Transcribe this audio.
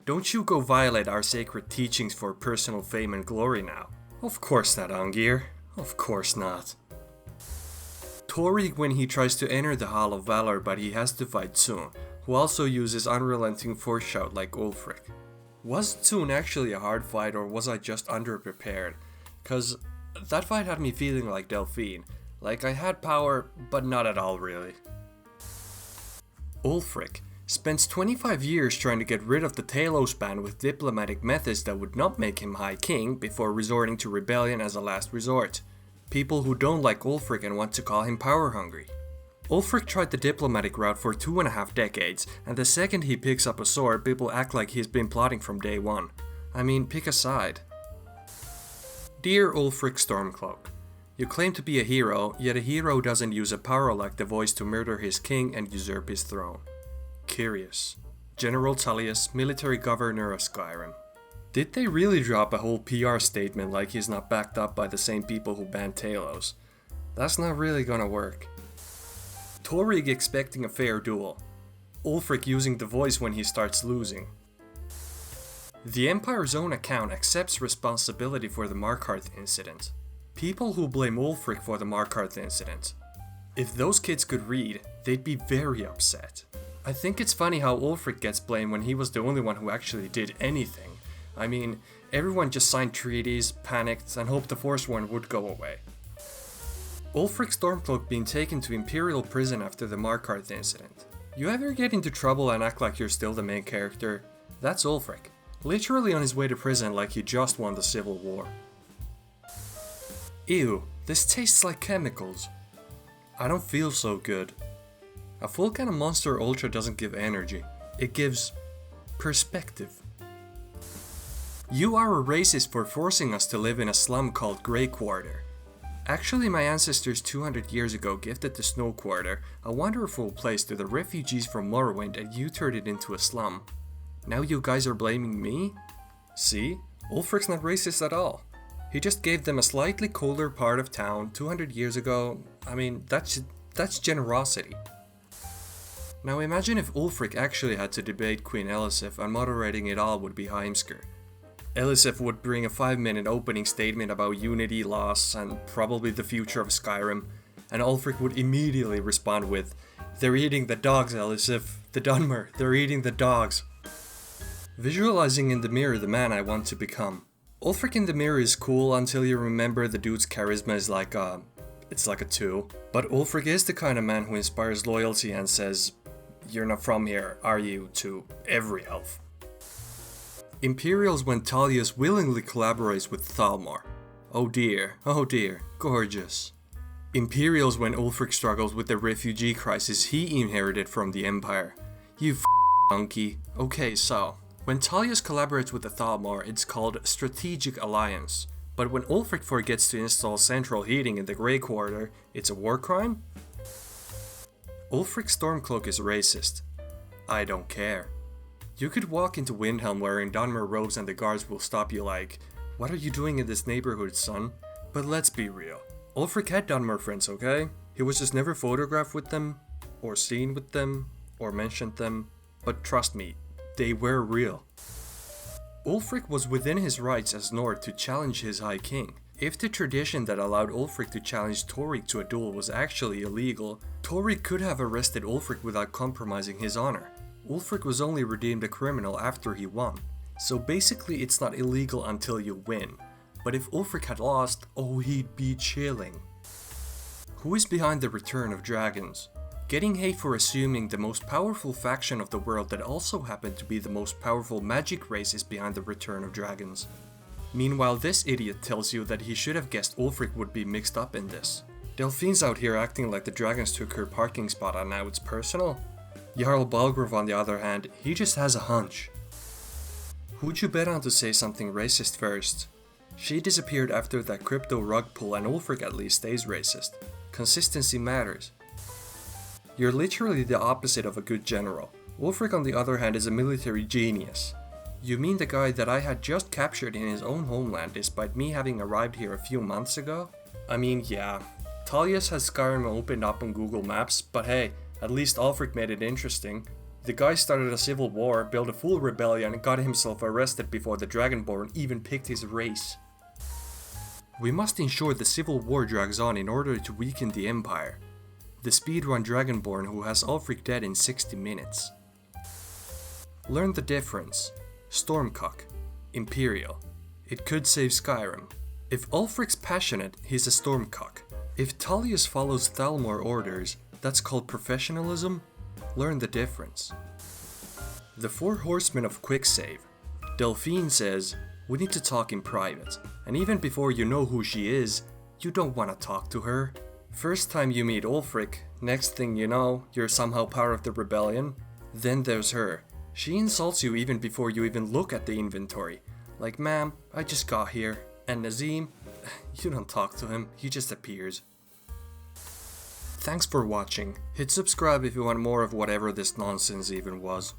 Don't you go violate our sacred teachings for personal fame and glory now. Of course not, Angir. Of course not. Torig when he tries to enter the Hall of Valor, but he has to fight Tsun, who also uses unrelenting force shout like Ulfric. Was Tsun actually a hard fight, or was I just underprepared? Cause that fight had me feeling like Delphine. Like I had power, but not at all really. Ulfric spends 25 years trying to get rid of the Talos ban with diplomatic methods that would not make him High King before resorting to rebellion as a last resort. People who don't like Ulfric and want to call him power hungry. Ulfric tried the diplomatic route for 2.5 decades, and the second he picks up a sword, people act like he's been plotting from day one. I mean, pick a side. Dear Ulfric Stormcloak, you claim to be a hero, yet a hero doesn't use a power like the voice to murder his king and usurp his throne. Curious. General Tullius, military governor of Skyrim. Did they really drop a whole PR statement like he's not backed up by the same people who banned Talos? That's not really gonna work. Torig expecting a fair duel. Ulfric using the voice when he starts losing. The Empire's own account accepts responsibility for the Markarth incident. People who blame Ulfric for the Markarth incident. If those kids could read, they'd be very upset. I think it's funny how Ulfric gets blamed when he was the only one who actually did anything. I mean, everyone just signed treaties, panicked, and hoped the Forsworn would go away. Ulfric Stormcloak being taken to Imperial prison after the Markarth incident. You ever get into trouble and act like you're still the main character? That's Ulfric. Literally on his way to prison like he just won the Civil War. Ew, this tastes like chemicals. I don't feel so good. A full can of Monster Ultra doesn't give energy, it gives perspective. You are a racist for forcing us to live in a slum called Grey Quarter. Actually, my ancestors 200 years ago gifted the Snow Quarter, a wonderful place, to the refugees from Morrowind, and you turned it into a slum. Now you guys are blaming me? See? Ulfric's not racist at all. He just gave them a slightly colder part of town 200 years ago. I mean, that's generosity. Now imagine if Ulfric actually had to debate Queen Elisif and moderating it all would be Heimskr. Elisif would bring a 5-minute opening statement about unity, loss, and probably the future of Skyrim, and Ulfric would immediately respond with, "They're eating the dogs, Elisif. The Dunmer, they're eating the dogs." Visualizing in the mirror the man I want to become. Ulfric in the mirror is cool until you remember the dude's charisma is like a 2. But Ulfric is the kind of man who inspires loyalty and says, "You're not from here, are you?" to every elf. Imperials when Tullius willingly collaborates with Thalmor. Oh dear, gorgeous. Imperials when Ulfric struggles with the refugee crisis he inherited from the Empire. You donkey. Okay, so, when Tullius collaborates with the Thalmor, it's called Strategic Alliance. But when Ulfric forgets to install central heating in the Grey Quarter, it's a war crime? Ulfric Stormcloak is racist. I don't care. You could walk into Windhelm wearing Dunmer robes and the guards will stop you like, "What are you doing in this neighborhood, son?" But let's be real. Ulfric had Dunmer friends, okay? He was just never photographed with them, or seen with them, or mentioned them. But trust me, they were real. Ulfric was within his rights as Nord to challenge his High King. If the tradition that allowed Ulfric to challenge Torig to a duel was actually illegal, Torig could have arrested Ulfric without compromising his honor. Ulfric was only redeemed a criminal after he won. So basically it's not illegal until you win. But if Ulfric had lost, oh, he'd be chilling. Who is behind the return of dragons? Getting hate for assuming the most powerful faction of the world that also happened to be the most powerful magic race is behind the return of dragons. Meanwhile, this idiot tells you that he should have guessed Ulfric would be mixed up in this. Delphine's out here acting like the dragons took her parking spot and now it's personal. Jarl Balgrove on the other hand, he just has a hunch. Who'd you bet on to say something racist first? She disappeared after that crypto rug pull and Ulfric at least stays racist. Consistency matters. You're literally the opposite of a good general. Ulfric on the other hand is a military genius. You mean the guy that I had just captured in his own homeland despite me having arrived here a few months ago? I mean, yeah, Tullius has Skyrim opened up on Google Maps, but hey, at least Ulfric made it interesting. The guy started a civil war, built a full rebellion, and got himself arrested before the dragonborn even picked his race. We must ensure the civil war drags on in order to weaken the empire. The speedrun dragonborn who has Ulfric dead in 60 minutes. Learn the difference. Stormcloak. Imperial. It could save Skyrim. If Ulfric's passionate, he's a Stormcloak. If Tullius follows Thalmor orders, that's called professionalism. Learn the difference. The 4 horsemen of quicksave. Delphine says, we need to talk in private, and even before you know who she is, you don't want to talk to her. First time you meet Ulfric, next thing you know, you're somehow part of the rebellion. Then there's her. She insults you even before you even look at the inventory. Like, ma'am, I just got here. And Nazim, you don't talk to him, he just appears. Thanks for watching. Hit subscribe if you want more of whatever this nonsense even was.